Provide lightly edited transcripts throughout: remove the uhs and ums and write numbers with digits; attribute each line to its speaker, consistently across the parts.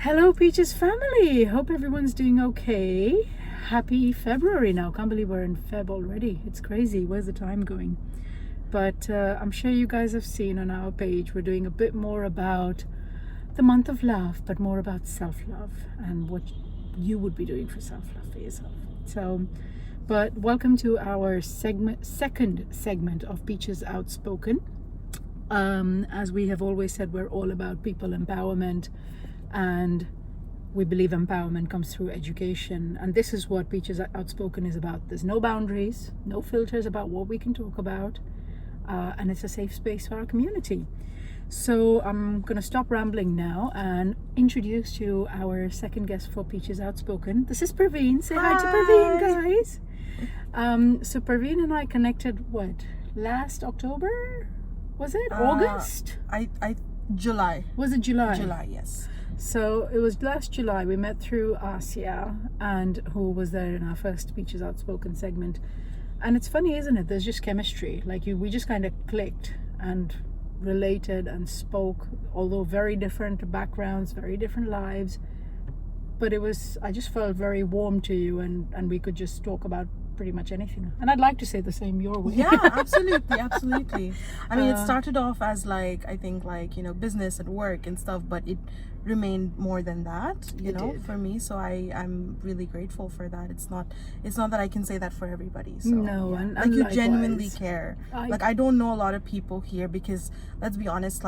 Speaker 1: Hello, Peachez family. Hope everyone's doing okay. Happy February now. Can't believe we're in Feb already. It's crazy. Where's the time going? But I'm sure you guys have seen on our page, we're doing a bit more about the month of love, but more about self-love and what you would be doing for self-love for yourself. So, but welcome to our second segment of Peachez Outspoken. As we have always said, we're all about people empowerment, and we believe empowerment comes through education, and this is what Peachez Outspoken is about. There's no boundaries, no filters about what we can talk about, and it's a safe space for our community. So I'm gonna stop rambling now and introduce you our second guest for Peachez Outspoken. This is Parveen. Say hi to Parveen, guys. So Parveen and I connected last October? Was it August?
Speaker 2: July.
Speaker 1: Was it July?
Speaker 2: July, yes.
Speaker 1: So it was last July. We met through Asia, and who was there in our first Peachez Outspoken segment. And it's funny, isn't it? There's just chemistry. We just kind of clicked and related and spoke, although very different backgrounds, very different lives. But I just felt very warm to you, and we could just talk about pretty much anything. And I'd like to say the same your way.
Speaker 2: Yeah, absolutely. I mean, it started off as business and work and stuff, but it remained more than that, for me. So I'm really grateful for that. It's not that I can say that for everybody. So
Speaker 1: no,
Speaker 2: yeah.
Speaker 1: and
Speaker 2: you
Speaker 1: likewise.
Speaker 2: Genuinely care. I don't know a lot of people here, because let's be honest,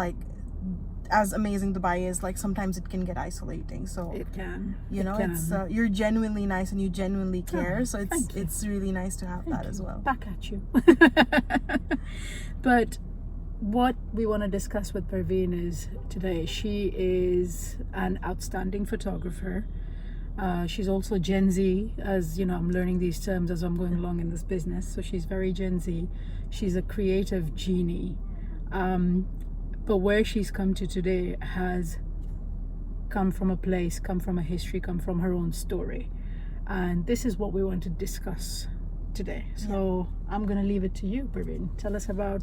Speaker 2: as amazing Dubai is, sometimes it can get isolating. So
Speaker 1: it can.
Speaker 2: It's you're genuinely nice and you genuinely care. So it's really nice to have that as well.
Speaker 1: Back at you. But what we want to discuss with Parveen is today, she is an outstanding photographer. She's also Gen Z, as you know, I'm learning these terms as I'm going along in this business. So she's very Gen Z. She's a creative genie. But where she's come to today has come from a place, come from a history, come from her own story. And this is what we want to discuss today. So I'm going to leave it to you, Parveen. Tell us about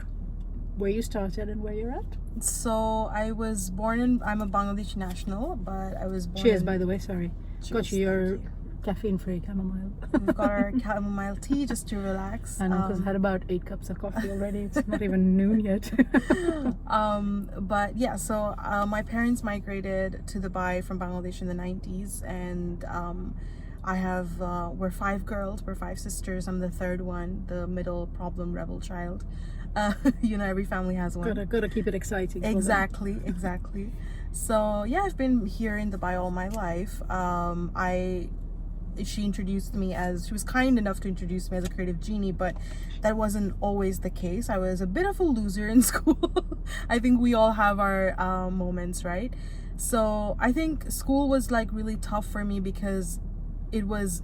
Speaker 1: where you started and where you're at.
Speaker 2: So I was born I'm a Bangladeshi national, but I was born
Speaker 1: Cheers, by the way, sorry.
Speaker 2: Cheers,
Speaker 1: got you your caffeine-free chamomile.
Speaker 2: We've got our chamomile tea just to relax.
Speaker 1: I know, because I had about 8 cups of coffee already. It's not even noon yet.
Speaker 2: But yeah, so my parents migrated to Dubai from Bangladesh in the 90s, and we're 5 girls, we're 5 sisters. I'm the third one, the middle problem rebel child. Every family has one.
Speaker 1: Gotta keep it exciting.
Speaker 2: Exactly. So yeah, I've been here in Dubai all my life. She was kind enough to introduce me as a creative genie, but that wasn't always the case. I was a bit of a loser in school. I think we all have our moments, right? So I think school was really tough for me, because it was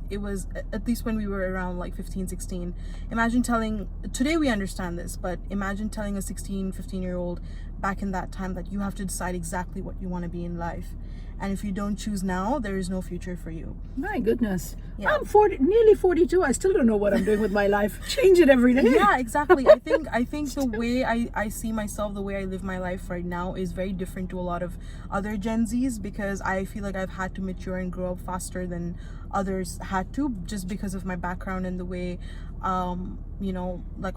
Speaker 2: at least when we were around 15, 16. Today we understand this, but imagine telling a 16, 15-year-old back in that time that you have to decide exactly what you want to be in life. And if you don't choose now, there is no future for you.
Speaker 1: My goodness.
Speaker 2: Yeah.
Speaker 1: I'm nearly 42. I still don't know what I'm doing with my life. Change it every day.
Speaker 2: Yeah, exactly. I think the way I see myself, the way I live my life right now is very different to a lot of other Gen Zs, because I feel like I've had to mature and grow up faster than others had to, just because of my background and the way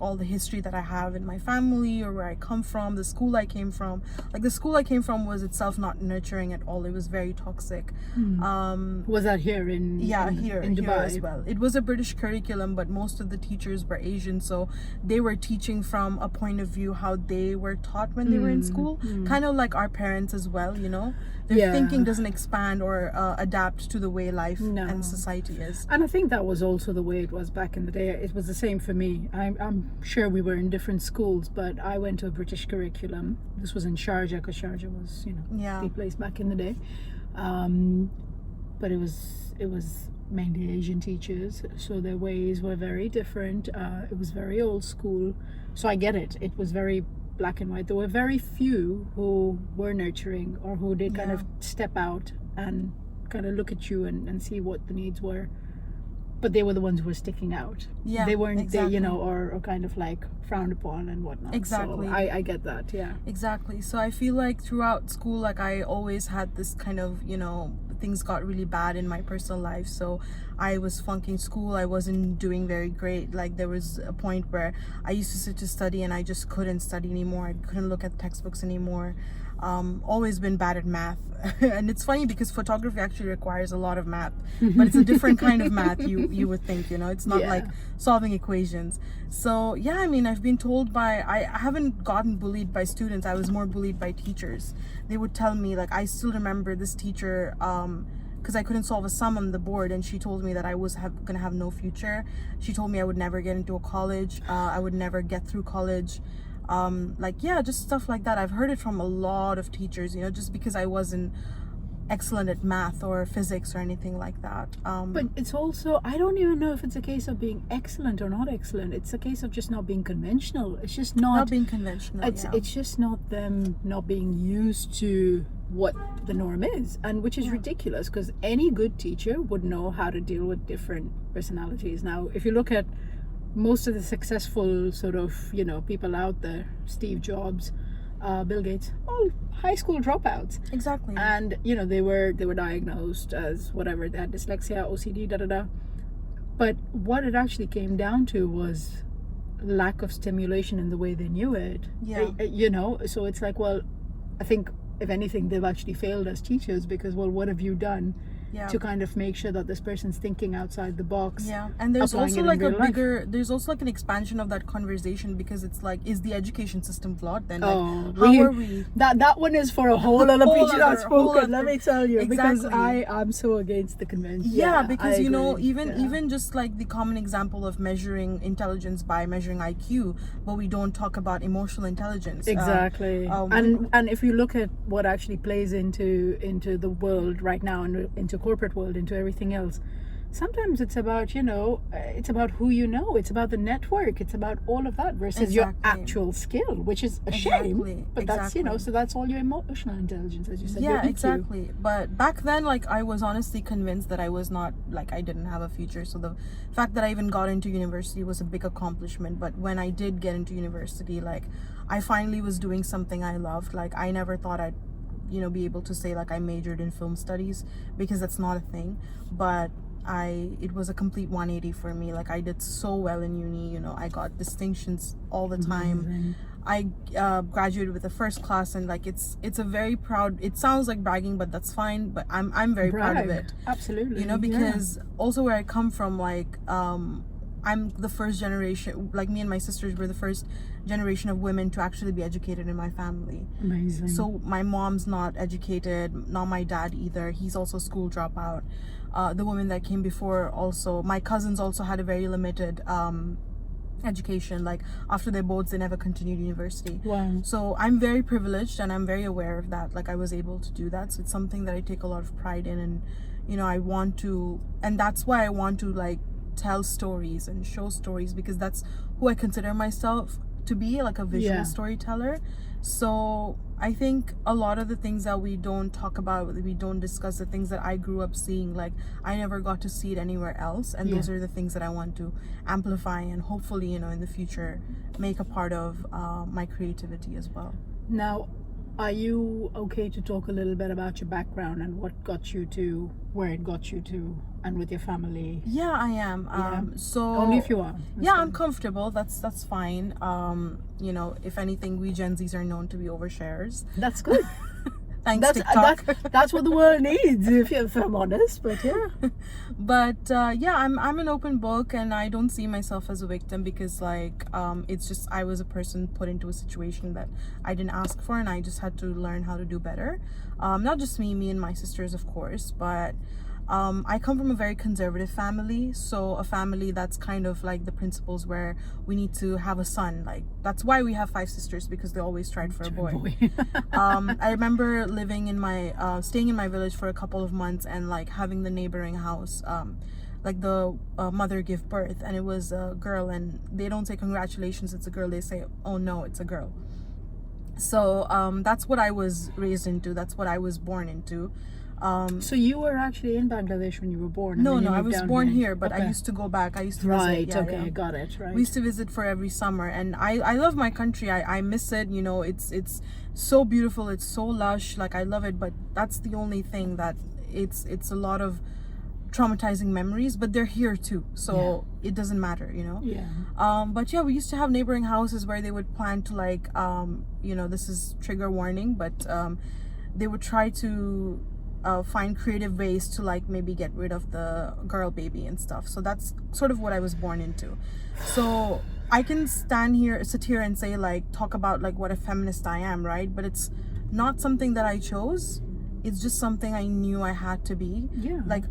Speaker 2: all the history that I have in my family, or where I come from, the school I came from. The school I came from was itself not nurturing at all. It was very toxic.
Speaker 1: Was that here in Dubai?
Speaker 2: Here as well. It was a British curriculum, but most of the teachers were Asian, so they were teaching from a point of view how they were taught when they were in school, kind of like our parents as well. Their thinking doesn't expand or adapt to the way life and society is.
Speaker 1: And I think that was also the way it was back in the day. It was the same for me. I'm sure we were in different schools, but I went to a British curriculum. This was in Sharjah, because Sharjah was the place back in the day. But it was mainly Asian teachers, so their ways were very different. It was very old school, so I get it. It was very black and white. There were very few who were nurturing, or who did kind of step out and kind of look at you and see what the needs were. but they were the ones who were sticking out.
Speaker 2: Yeah,
Speaker 1: They weren't,
Speaker 2: exactly.
Speaker 1: they, or kind of like frowned upon and whatnot.
Speaker 2: Exactly.
Speaker 1: So I get that, yeah.
Speaker 2: Exactly. So I feel like throughout school, like I always had this kind of, things got really bad in my personal life. So I was flunking school. I wasn't doing very great. Like there was a point where I used to sit to study and I just couldn't study anymore. I couldn't look at textbooks anymore. Always been bad at math. And it's funny because photography actually requires a lot of math, but it's a different kind of math, you would think, it's not
Speaker 1: Yeah.
Speaker 2: like solving equations. So yeah, I mean, I've been told I haven't gotten bullied by students. I was more bullied by teachers. They would tell me, like, I still remember this teacher, because I couldn't solve a sum on the board, and she told me that I was gonna have no future. She told me I would never get into a college. I would never get through college. Just stuff like that. I've heard it from a lot of teachers, just because I wasn't excellent at math or physics or anything like that.
Speaker 1: But it's also, I don't even know if it's a case of being excellent or not excellent. It's a case of just not being conventional. It's just
Speaker 2: not being conventional.
Speaker 1: It's just not them not being used to what the norm is, and which is ridiculous, because any good teacher would know how to deal with different personalities. Now, if you look at most of the successful sort of people out there, Steve Jobs, Bill Gates, all high school dropouts.
Speaker 2: Exactly.
Speaker 1: And they were diagnosed as whatever, they had dyslexia, OCD, but what it actually came down to was lack of stimulation in the way they knew it. So it's like, well, I think if anything they've actually failed as teachers, because, well, what have you done to kind of make sure that this person's thinking outside the box?
Speaker 2: And there's also like there's also like an expansion of that conversation, because it's like, is the education system flawed then? Like, how are we?
Speaker 1: That one is for a whole other Peachez Outspoken, let me tell you.
Speaker 2: Exactly.
Speaker 1: Because I'm so against the convention.
Speaker 2: Because even just like the common example of measuring intelligence by measuring IQ, but we don't talk about emotional intelligence.
Speaker 1: Exactly. And if you look at what actually plays into the world right now, and into corporate world, into everything else, sometimes it's about it's about who it's about the network, it's about all of that versus your actual skill, which is a shame, but that's so that's all your emotional intelligence, as you said.
Speaker 2: Exactly. But back then, like, I was honestly convinced that I was not, like, I didn't have a future. So the fact that I even got into university was a big accomplishment. But when I did get into university, like, I finally was doing something I loved. Like, I never thought I'd be able to say, like, I majored in film studies, because that's not a thing. But it was a complete 180 for me. Like, I did so well in uni, I got distinctions all the time. I graduated with the first class, and like it's a very proud, it sounds like bragging, but that's fine, but I'm very proud of it.
Speaker 1: Absolutely.
Speaker 2: Because also where I come from, like, I'm the first generation, like, me and my sisters were the first generation of women to actually be educated in my family.
Speaker 1: Amazing.
Speaker 2: So my mom's not educated, not my dad either. He's also a school dropout. The woman that came before also, my cousins also had a very limited education. Like, after their boards, they never continued university.
Speaker 1: Wow.
Speaker 2: So I'm very privileged, and I'm very aware of that. Like, I was able to do that. So it's something that I take a lot of pride in, and I want to, and that's why I want to, like, tell stories and show stories, because that's who I consider myself to be, like a visual storyteller. So I think a lot of the things that we don't talk about, we don't discuss, the things that I grew up seeing, like, I never got to see it anywhere else, and those are the things that I want to amplify, and hopefully, in the future, make a part of my creativity as well.
Speaker 1: Now, are you okay to talk a little bit about your background and what got you to where it got you to, and with your family?
Speaker 2: Yeah, I am. So
Speaker 1: only if you are.
Speaker 2: I'm comfortable. That's fine. If anything, we Gen Zs are known to be oversharers.
Speaker 1: That's good.
Speaker 2: Thanks, TikTok.
Speaker 1: That's what the world needs, if I'm honest. But
Speaker 2: I'm an open book, and I don't see myself as a victim, because, like, it's just, I was a person put into a situation that I didn't ask for, and I just had to learn how to do better. Not just me and my sisters, of course, but I come from a very conservative family, so a family that's kind of like the principles where we need to have a son. Like, that's why we have 5 sisters, because they always tried for a boy. I remember living in my staying in my village for a couple of months, and like having the neighboring house, like the mother give birth, and it was a girl, and they don't say congratulations, it's a girl, they say, oh no, it's a girl. So that's what I was raised into, that's what I was born into.
Speaker 1: So you were actually in Bangladesh when you were born? And
Speaker 2: No,
Speaker 1: then you
Speaker 2: no, I
Speaker 1: moved
Speaker 2: was
Speaker 1: down
Speaker 2: born
Speaker 1: here.
Speaker 2: here, but I
Speaker 1: Okay.
Speaker 2: used to go back. I used to
Speaker 1: Right,
Speaker 2: visit. Yeah,
Speaker 1: okay,
Speaker 2: yeah.
Speaker 1: got it, right.
Speaker 2: We used to visit for every summer, and I love my country. I miss it. You know, it's so beautiful. It's so lush. Like, I love it, but that's the only thing that it's a lot of traumatizing memories, but they're here too, so it doesn't matter, you know.
Speaker 1: Yeah.
Speaker 2: But yeah, we used to have neighboring houses where they would plan to, like, you know, this is trigger warning, but they would try to find creative ways to, like, maybe get rid of the girl baby and stuff. So that's sort of what I was born into. So I can sit here and say, like, talk about, like, what a feminist I am, right? But it's not something that I chose. It's just something I knew I had to be.
Speaker 1: Yeah.
Speaker 2: Like,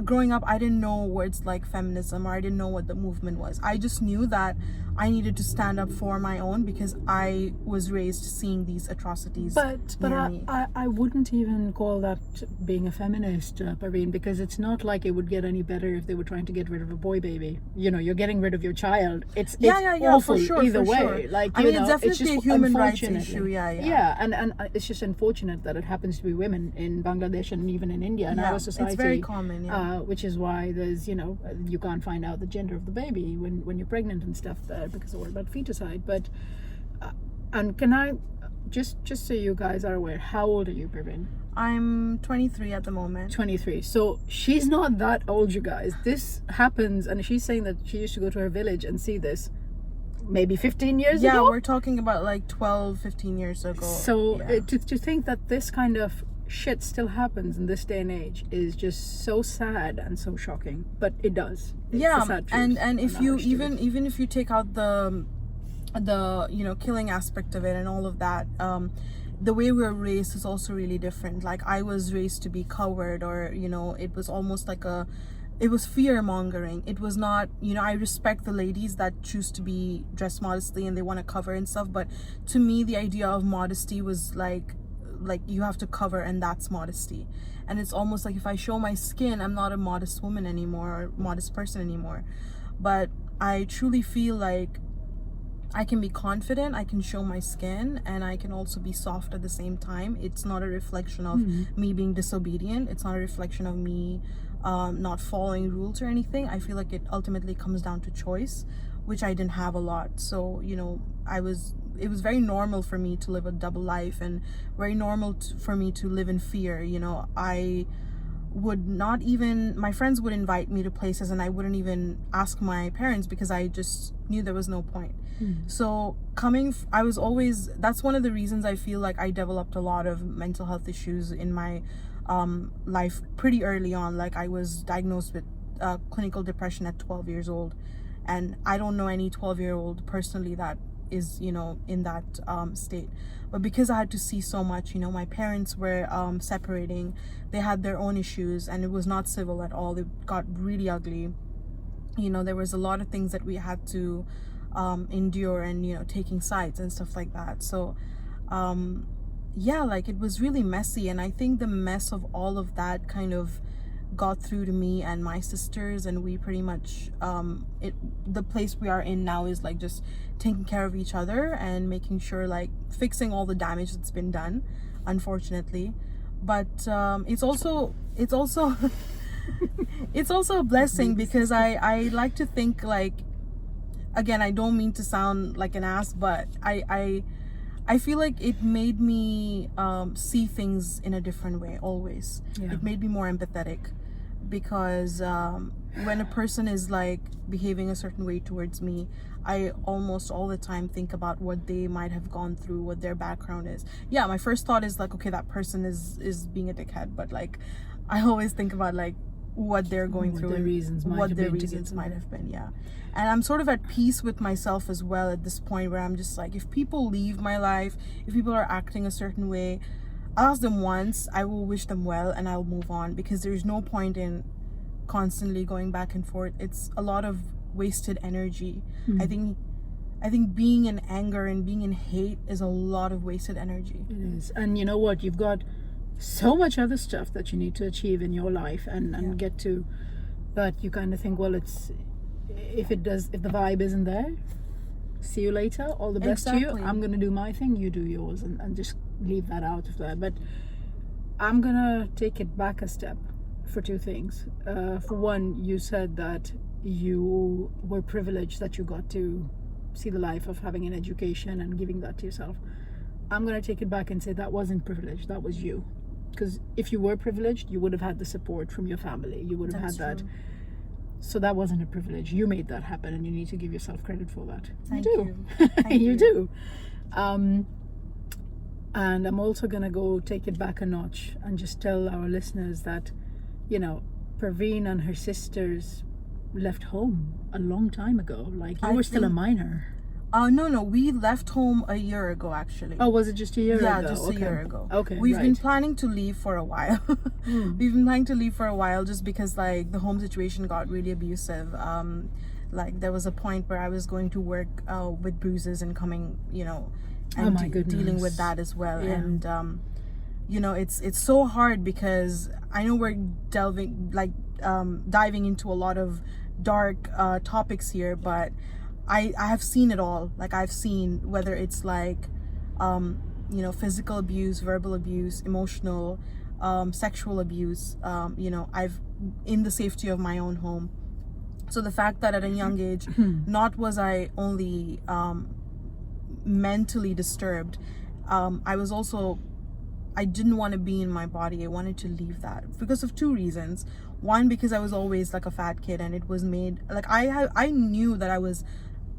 Speaker 2: growing up, I didn't know words like feminism, or I didn't know what the movement was. I just knew that I needed to stand up for my own because I was raised seeing these atrocities.
Speaker 1: But
Speaker 2: near me.
Speaker 1: I wouldn't even call that being a feminist, Parveen, because it's not like it would get any better if they were trying to get rid of a boy baby. You know, you're getting rid of your child. It's awful
Speaker 2: for sure,
Speaker 1: either
Speaker 2: for
Speaker 1: way.
Speaker 2: Sure.
Speaker 1: Like,
Speaker 2: I mean,
Speaker 1: know,
Speaker 2: it's definitely
Speaker 1: just
Speaker 2: a human rights
Speaker 1: unfortunately-
Speaker 2: issue.
Speaker 1: Yeah, and it's just unfortunate that it happens to be women in Bangladesh and even in India and our society.
Speaker 2: It's very common.
Speaker 1: Which is why there's, you know, you can't find out the gender of the baby when you're pregnant and stuff there because of all about feticide. But and can I just so you guys are aware, how old are you, Parveen?
Speaker 2: I'm 23 at the moment.
Speaker 1: 23. So she's not that old, you guys. This happens, and she's saying that she used to go to her village and see this maybe 15 years ago.
Speaker 2: Yeah, we're talking about like 12, 15 years ago.
Speaker 1: So to think that this kind of shit still happens in this day and age is just so sad and so shocking, but it does. It's the sad truth
Speaker 2: and if
Speaker 1: the
Speaker 2: you
Speaker 1: harsh truth.
Speaker 2: even if you take out the you know, killing aspect of it and all of that, the way we were raised is also really different. Like, I was raised to be coward, or, you know, it was almost like it was fear mongering. It was not, you know, I respect the ladies that choose to be dressed modestly and they want to cover and stuff, but to me the idea of modesty was like you have to cover, and that's modesty. And it's almost like if I show my skin, I'm not a modest woman anymore, or modest person anymore. But I truly feel like I can be confident, I can show my skin, and I can also be soft at the same time. It's not a reflection of me being disobedient. It's not a reflection of me not following rules or anything. I feel like it ultimately comes down to choice, which I didn't have a lot. So, you know, it was very normal for me to live a double life, and very normal for me to live in fear. You know, I would not even, my friends would invite me to places and I wouldn't even ask my parents because I just knew there was no point. So I was always, that's one of the reasons I feel like I developed a lot of mental health issues in my life pretty early on. Like, I was diagnosed with clinical depression at 12 years old, and I don't know any 12-year-old personally that is, you know, in that state. But because I had to see so much, you know, my parents were separating, they had their own issues, and it was not civil at all. It got really ugly. You know, there was a lot of things that we had to endure, and, you know, taking sides and stuff like that. So yeah, like, it was really messy, and I think the mess of all of that kind of got through to me and my sisters, and we pretty much the place we are in now is like just taking care of each other and making sure, like, fixing all the damage that's been done, unfortunately. But it's also it's also a blessing, because I like to think, like, again, I don't mean to sound like an ass, but I feel like it made me see things in a different way always. It made me more empathetic, because when a person is, like, behaving a certain way towards me, I almost all the time think about what they might have gone through, what their background is. Yeah, my first thought is like, okay, that person is being a dickhead, but, like, I always think about, like, what they're going through,
Speaker 1: their reasons
Speaker 2: might have been. Yeah. And I'm sort of at peace with myself as well at this point, where I'm just like, if people leave my life, if people are acting a certain way, I'll ask them once, I will wish them well, and I'll move on, because there's no point in constantly going back and forth. It's a lot of wasted energy. I think being in anger and being in hate is a lot of wasted energy.
Speaker 1: It is. And you know what, you've got so much other stuff that you need to achieve in your life and get to, but you kind of think, well, it's, if the vibe isn't there, see you later, all the best to you. I'm gonna do my thing, you do yours, and just leave that out of there. But I'm gonna take it back a step for two things. For one, you said that you were privileged that you got to see the life of having an education and giving that to yourself. I'm gonna take it back and say that wasn't privilege, that was you. Because if you were privileged, you would have had the support from your family. You would have
Speaker 2: That's
Speaker 1: had that.
Speaker 2: true.
Speaker 1: So that wasn't a privilege. You made that happen, and you need to give yourself credit for that.
Speaker 2: Thank
Speaker 1: you
Speaker 2: you.
Speaker 1: do.
Speaker 2: Thank
Speaker 1: you
Speaker 2: you.
Speaker 1: do. And I'm also gonna go take it back a notch and just tell our listeners that, you know, Parveen and her sisters left home a long time ago. Like, you
Speaker 2: I
Speaker 1: were still a
Speaker 2: think-
Speaker 1: minor.
Speaker 2: No, we left home a year ago, actually.
Speaker 1: Oh, was it just a year
Speaker 2: yeah,
Speaker 1: ago?
Speaker 2: just a year ago.
Speaker 1: Okay,
Speaker 2: We've been
Speaker 1: right.
Speaker 2: planning to leave for a while. We've been planning to leave for a while just because, like, the home situation got really abusive. Like, there was a point where I was going to work with bruises and coming, you know, and
Speaker 1: my
Speaker 2: dealing
Speaker 1: goodness.
Speaker 2: with that as well.
Speaker 1: Yeah.
Speaker 2: And you know, it's so hard because I know we're diving into a lot of dark topics here, but I have seen it all. Like, I've seen whether it's like you know, physical abuse, verbal abuse, emotional, sexual abuse, you know, I've in the safety of my own home. So the fact that at a young age, not was I only mentally disturbed, I didn't want to be in my body. I wanted to leave that because of two reasons. One, because I was always like a fat kid, and it was made like I knew that I was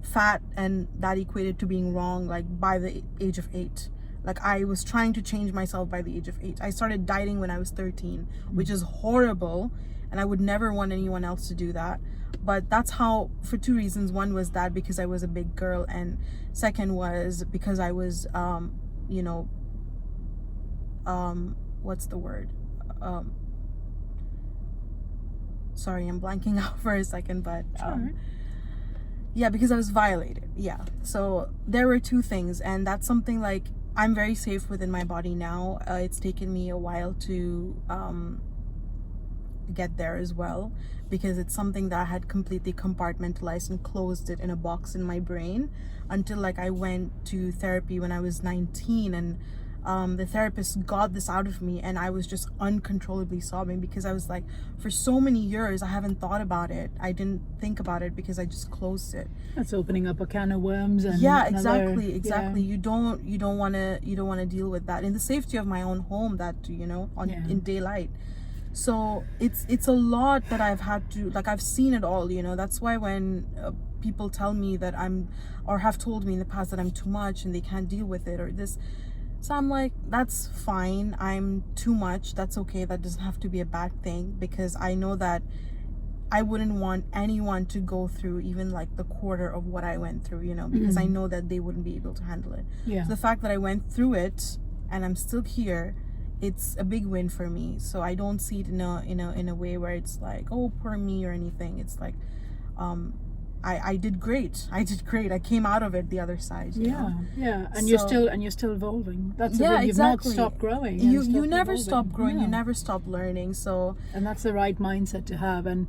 Speaker 2: fat, and that equated to being wrong, like by the age of 8. Like, I was trying to change myself by the age of 8. I started dieting when I was 13, which is horrible, and I would never want anyone else to do that. But that's how, for two reasons. One was that because I was a big girl, and second was because I was you know, what's the word, sorry, I'm blanking out for a second, but
Speaker 1: Sure.
Speaker 2: yeah, because I was violated. Yeah, so there were two things, and that's something, like, I'm very safe within my body now. It's taken me a while to get there as well, because it's something that I had completely compartmentalized and closed it in a box in my brain until, like, I went to therapy when I was 19, and the therapist got this out of me, and I was just uncontrollably sobbing because I was like, for so many years I haven't thought about it. I didn't think about it because I just closed it.
Speaker 1: That's opening up a can of worms. And
Speaker 2: Yeah,
Speaker 1: another-
Speaker 2: exactly.
Speaker 1: yeah.
Speaker 2: You don't want to deal with that in the safety of my own home, that, you know, in daylight. So it's a lot that I've had to, like, I've seen it all, you know. That's why when people tell me that or have told me in the past that I'm too much and they can't deal with it or this, so I'm like, that's fine. I'm too much. That's okay. That doesn't have to be a bad thing, because I know that I wouldn't want anyone to go through even like the quarter of what I went through, you know, because I know that they wouldn't be able to handle it.
Speaker 1: Yeah.
Speaker 2: So the fact that I went through it and I'm still here, it's a big win for me. So I don't see it in a way where it's like, oh, poor me or anything. It's like, I did great. I came out of it the other side. You know?
Speaker 1: Yeah, and
Speaker 2: So-
Speaker 1: you're still evolving. That's the
Speaker 2: Yeah,
Speaker 1: thing. You've
Speaker 2: exactly.
Speaker 1: not stopped growing.
Speaker 2: You never stop growing.
Speaker 1: Yeah.
Speaker 2: You never stop learning. So
Speaker 1: And that's the right mindset to have. And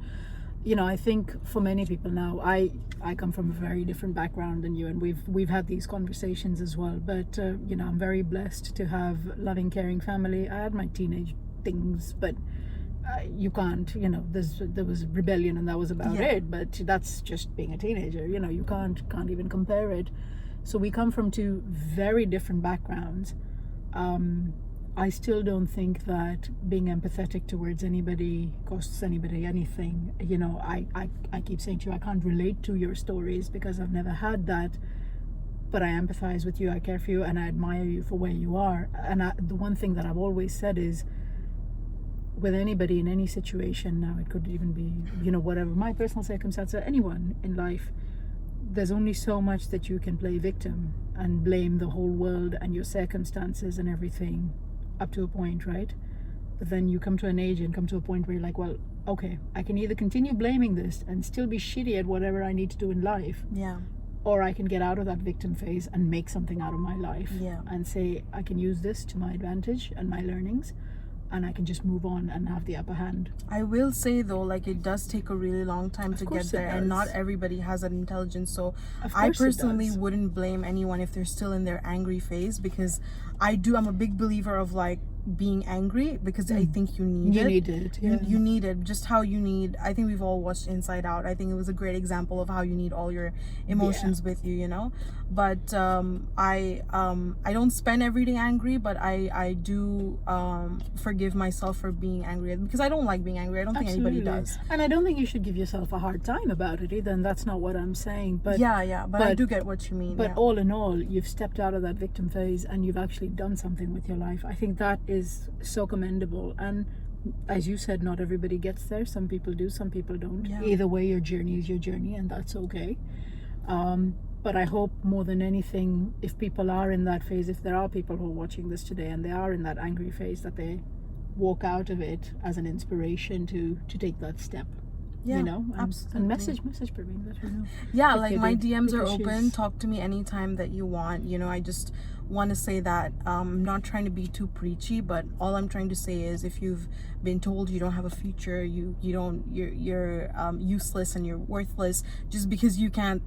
Speaker 1: you know, I think for many people now, I come from a very different background than you, and we've had these conversations as well. But you know, I'm very blessed to have loving, caring family. I had my teenage things, but you can't, you know, there was rebellion, and that was about
Speaker 2: Yeah.
Speaker 1: it. But that's just being a teenager. You know, you can't even compare it. So we come from two very different backgrounds. I still don't think that being empathetic towards anybody costs anybody anything. You know, I keep saying to you, I can't relate to your stories because I've never had that, but I empathize with you, I care for you, and I admire you for where you are. And the one thing that I've always said is, with anybody in any situation, now it could even be, you know, whatever, my personal circumstance, or anyone in life, there's only so much that you can play victim and blame the whole world and your circumstances and everything up to a point, right? But then you come to an age and come to a point where you're like, well, okay, I can either continue blaming this and still be shitty at whatever I need to do in life,
Speaker 2: yeah,
Speaker 1: or I can get out of that victim phase and make something out of my life.
Speaker 2: Yeah.
Speaker 1: And say, I can use this to my advantage and my learnings, and I can just move on and have the upper hand.
Speaker 2: I will say though, like, it does take a really long time to get
Speaker 1: course it
Speaker 2: there, and not
Speaker 1: does.
Speaker 2: everybody has that intelligence. So
Speaker 1: Of
Speaker 2: I
Speaker 1: course it
Speaker 2: personally
Speaker 1: does.
Speaker 2: wouldn't blame anyone if they're still in their angry phase, because I'm a big believer of, like, being angry, because I think you need
Speaker 1: You
Speaker 2: it.
Speaker 1: need it. Yeah.
Speaker 2: You need it, just how you need. I think we've all watched Inside Out. I think it was a great example of how you need all your emotions with you, you know. But I don't spend every day angry, but I do forgive myself for being angry, because I don't like being angry. I don't think anybody does.
Speaker 1: And I don't think you should give yourself a hard time about it either, and that's not what I'm saying. But
Speaker 2: but I do get what you mean.
Speaker 1: But all in all, you've stepped out of that victim phase and you've actually done something with your life. I think that is so commendable. And as you said, not everybody gets there. Some people do, some people don't. Either way, your journey is your journey, and that's okay. But I hope more than anything, if people are in that phase, if there are people who are watching this today and they are in that angry phase, that they walk out of it as an inspiration to take that step. You know, and message Parveen, let her know.
Speaker 2: Yeah, like my DMs are open. Talk to me anytime that you want. You know, I just want to say that I'm not trying to be too preachy, but all I'm trying to say is, if you've been told you don't have a future, you're useless and you're worthless just because you can't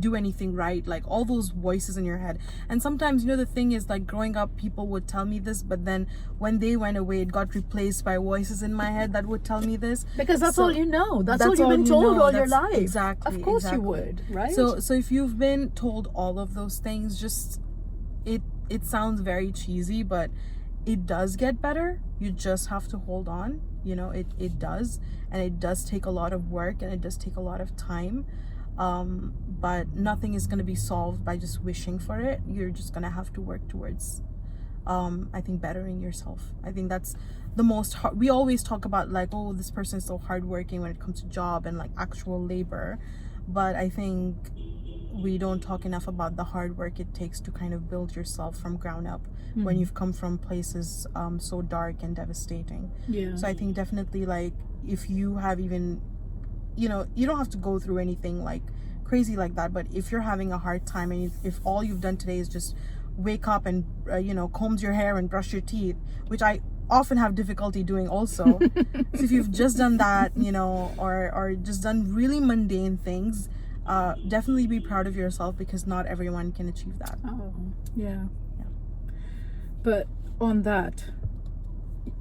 Speaker 2: do anything right, like all those voices in your head. And sometimes, you know, the thing is, like, growing up, people would tell me this, but then when they went away, it got replaced by voices in my head that would tell me this,
Speaker 1: because that's all you know. That's all you've been told all your life.
Speaker 2: Exactly.
Speaker 1: Of course you would, right?
Speaker 2: So if you've been told all of those things, just it sounds very cheesy, but it does get better. You just have to hold on. You know, it does, and it does take a lot of work, and it does take a lot of time. But nothing is going to be solved by just wishing for it. You're just going to have to work towards I think bettering yourself. I think that's the most hard. We always talk about, like, oh, this person is so hardworking when it comes to job and like actual labor, but I think we don't talk enough about the hard work it takes to kind of build yourself from ground up when you've come from places so dark and devastating. So I think definitely, like, if you have even, you know, you don't have to go through anything like crazy like that, but if you're having a hard time, and if all you've done today is just wake up and you know, combs your hair and brush your teeth, which I often have difficulty doing also. So if you've just done that, you know, or just done really mundane things, definitely be proud of yourself, because not everyone can achieve that.
Speaker 1: But on that,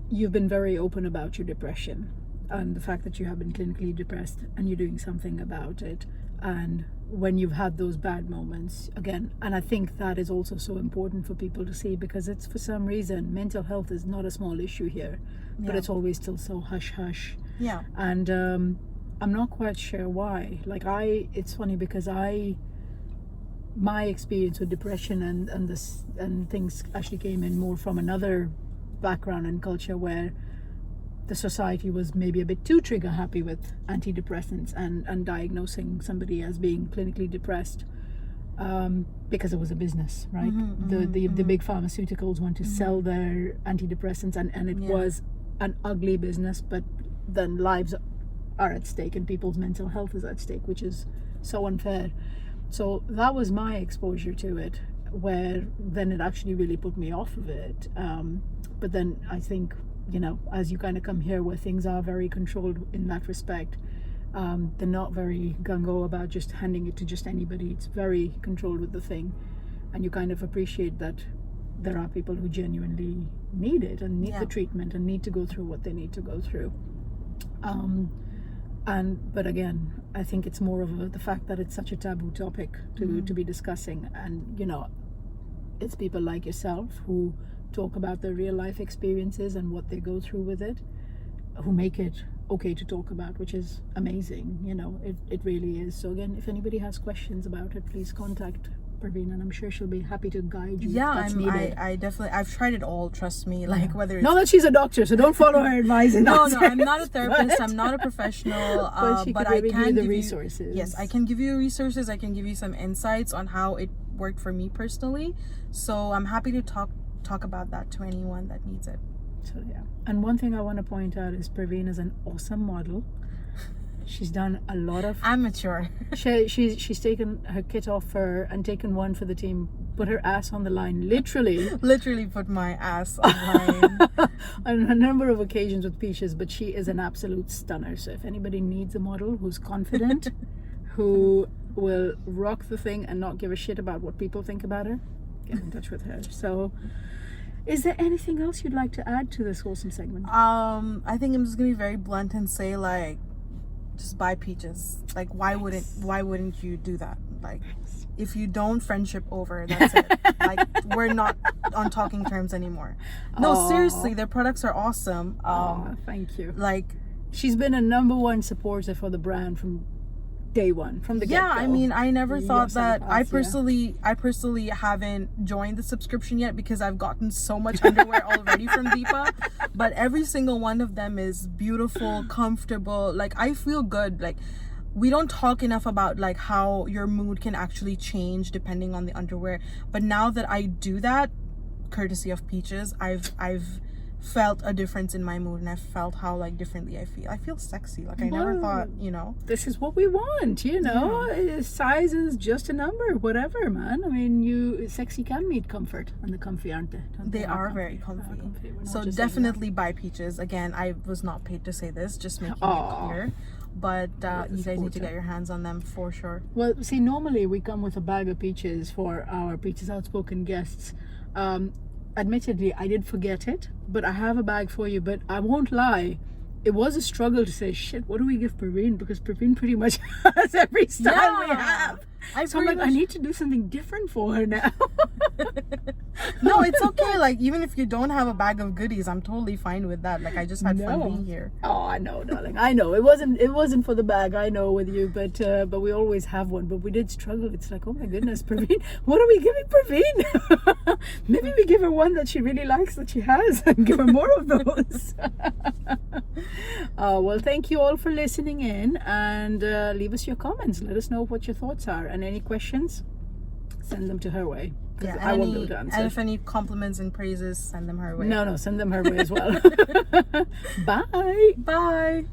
Speaker 1: you've been very open about your depression and the fact that you have been clinically depressed, and you're doing something about it. And when you've had those bad moments again, and I think that is also so important for people to see, because it's, for some reason, mental health is not a small issue here, but it's always still so hush hush. And I'm not quite sure why. Like, it's funny because my experience with depression and things actually came in more from another background and culture, where the society was maybe a bit too trigger happy with antidepressants and diagnosing somebody as being clinically depressed, because it was a business, right? The big pharmaceuticals want to sell their antidepressants, and it was an ugly business, but then lives are at stake and people's mental health is at stake, which is so unfair. So that was my exposure to it, where then it actually really put me off of it. But then I think, you know, as you kind of come here where things are very controlled in that respect, they're not very gung-ho about just handing it to just anybody. It's very controlled with the thing, and you kind of appreciate that there are people who genuinely need it and need the treatment and need to go through what they need to go through. But again, I think it's more of the fact that it's such a taboo topic to be discussing, and you know, it's people like yourself who talk about their real life experiences and what they go through with it, who make it okay to talk about, which is amazing. You know, it really is. So again, if anybody has questions about it, please contact Parveen, and I'm sure she'll be happy to guide you.
Speaker 2: I definitely, I've tried it all, trust me, like whether it's...
Speaker 1: Not that she's a doctor, so don't follow her advice.
Speaker 2: No, I'm not a therapist, I'm not a professional, but I can give you
Speaker 1: resources.
Speaker 2: Yes, I can give you resources, I can give you some insights on how it worked for me personally, so I'm happy to talk about that to anyone that needs it.
Speaker 1: So yeah, and one thing I want to point out is Parveen is an awesome model. She's done a lot of
Speaker 2: amateur.
Speaker 1: She's taken her kit off her and taken one for the team, put her ass on the line, literally
Speaker 2: put my ass on the line
Speaker 1: on a number of occasions with Peachez. But she is an absolute stunner. So if anybody needs a model who's confident, who will rock the thing and not give a shit about what people think about her, get in touch with her. So Is there anything else you'd like to add to this wholesome segment?
Speaker 2: I think I'm just gonna be very blunt and say, like, just buy Peaches. Like, why wouldn't you do that? Like, if you don't, friendship over, that's it. Like, we're not on talking terms anymore. No,
Speaker 1: Aw.
Speaker 2: seriously, their products are awesome.
Speaker 1: Thank you.
Speaker 2: Like,
Speaker 1: She's been a #1 supporter for the brand from day one, from the
Speaker 2: yeah,
Speaker 1: get-go.
Speaker 2: I mean, I never thought
Speaker 1: Yes, in the
Speaker 2: that. I
Speaker 1: past, yeah.
Speaker 2: personally haven't joined the subscription yet because I've gotten so much underwear already from Deepa. But every single one of them is beautiful, comfortable. Like, I feel good. Like, we don't talk enough about like how your mood can actually change depending on the underwear. But now that I do that, courtesy of Peaches, I've felt a difference in my mood, and I felt how like differently I feel. I feel sexy. Like, I never thought, you know.
Speaker 1: This is what we want, you know. Size is just a number, whatever, man. I mean, sexy can meet comfort, and the comfy aren't they?
Speaker 2: They are very comfy.
Speaker 1: We're not
Speaker 2: So
Speaker 1: just saying
Speaker 2: definitely buy Peaches. Again, I was not paid to say this, just making it clear. But you guys need to get your hands on them for sure.
Speaker 1: Well, see, normally we come with a bag of Peaches for our Peaches Outspoken guests. Admittedly, I did forget it, but I have a bag for you. But I won't lie, it was a struggle to say, shit, what do we give Parveen? Because Parveen pretty much has every style we have. So I'm like, I need to do something different for her now.
Speaker 2: No, it's okay. Like, even if you don't have a bag of goodies, I'm totally fine with that. Like, I just had fun being here.
Speaker 1: Oh, I know, darling. I know. It wasn't for the bag, I know, with you, but we always have one. But we did struggle. It's like, oh my goodness, Parveen, what are we giving Parveen? Maybe we give her one that she really likes that she has and give her more of those. Well, thank you all for listening in, and leave us your comments. Let us know what your thoughts are, and any questions, send them to her way.
Speaker 2: Yeah,
Speaker 1: I won't be able to answer.
Speaker 2: and if any compliments and praises, send them her way.
Speaker 1: No, send them her way as well. Bye.
Speaker 2: Bye.